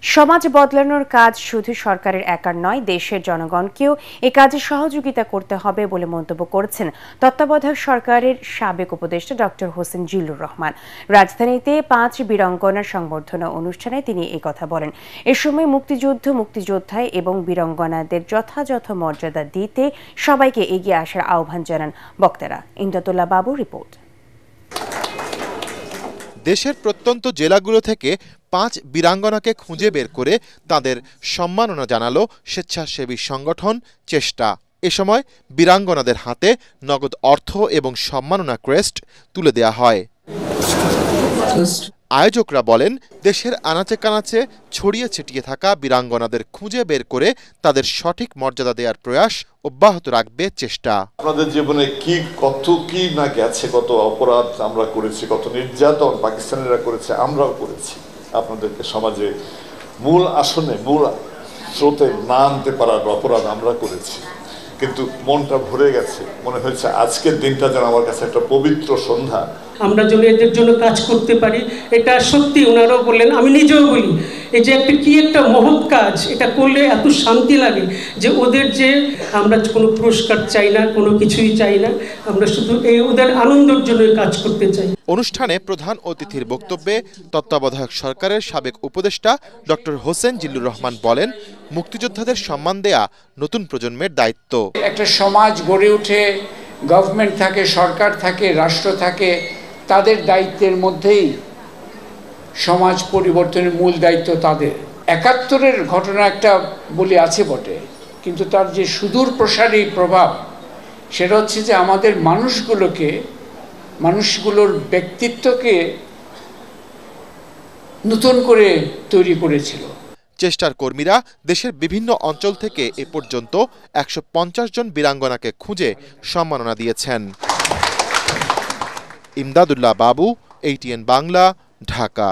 সমাজ বদলানোর কাজ শুধু সরকারের একার নয়, দেশের জনগণকেও এ কাজে সহযোগিতা করতে হবে বলে মন্তব্য করেছেন তত্ত্বাবধায়ক সরকারের সাবেক উপদেষ্টা ডক্টর হোসেন জিল্লুর রহমান। রাজধানীতে 5 বীরাঙ্গনার সংবর্ধনা অনুষ্ঠানে তিনি এই কথা বলেন। এ সময় মুক্তিযোদ্ধা এবং বীরাঙ্গনাদের যথাযথ মর্যাদা দিতে সবাইকে এগিয়ে আসার আহ্বান জানান বক্তারা। ইমদাদুল্লাহ বাবু রিপোর্ট। দেশের প্রত্যন্ত জেলাগুলো থেকে 5 বীরাঙ্গনাকে খুঁজে বের করে তাদের সম্মাননা জানালো স্বেচ্ছাসেবী সংগঠন চেষ্টা। এ সময় বীরাঙ্গনাদের হাতে নগদ অর্থ এবং সম্মাননা ক্রেস্ট তুলে দেয়া হয়। আয়োজকরা বলেন, দেশের আনাচে কানাচে ছড়িয়ে ছিটিয়ে থাকা বীরাঙ্গনাদের খুঁজে বের করে তাদের সঠিক মর্যাদা দেওয়ার প্রয়াস অব্যাহত রাখবে চেষ্টা। আপনাদের জীবনে কত কি না গেছে, কত অপরাধ আমরা করেছি, কত নির্যাতন পাকিস্তানিরা করেছে, আমরাও করেছি। আপনাদেরকে সমাজে মূল আসনে মূল স্রোতে না আনতে পারার অপরাধ আমরা করেছি, কিন্তু মনটা ভরে গেছে। মনে হয়েছে আজকের দিনটা যেন আমার কাছে একটা পবিত্র সন্ধ্যা। আমরা যদি এদের জন্য কাজ করতে পারি, এটা সত্যি ওনারাও বললেন, আমি নিজেও বলি, এই যে একটা মহৎ কাজ, এটা করলে এত শান্তি লাগে যে ওদের যে আমরা কোনো পুরস্কার চাই না, কোনো কিছুই চাই না, আমরা শুধু ওদের আনন্দের জন্য কাজ করতে চাই। অনুষ্ঠানে প্রধান অতিথির বক্তব্যে তত্ত্বাবধায়ক সরকারের সাবেক উপদেষ্টা ডক্টর হোসেন জিল্লুর রহমান বলেন, মুক্তিযোদ্ধাদের সম্মান দেয়া নতুন প্রজন্মের দায়িত্ব। একটা সমাজ গড়ে উঠে, গভর্নমেন্ট থাকে, সরকার থাকে, রাষ্ট্র থাকে, তাদের দায়িত্বের মধ্যেই সমাজ পরিবর্তনের মূল দায়িত্ব তাদের। ৭১-এর ঘটনা একটা বলি আছে বটে, কিন্তু তার যে সুদূর প্রসারী প্রভাব, সেটা হচ্ছে যে আমাদের মানুষগুলোর ব্যক্তিত্বকে নতুন করে তৈরি করেছিল। চেষ্টার কর্মীরা দেশের বিভিন্ন অঞ্চল থেকে এ পর্যন্ত ১৫০ জন বীরাঙ্গনাকে খুঁজে সম্মাননা দিয়েছেন। ইমদাদুল্লাহ বাবু, ATN বাংলা, ঢাকা।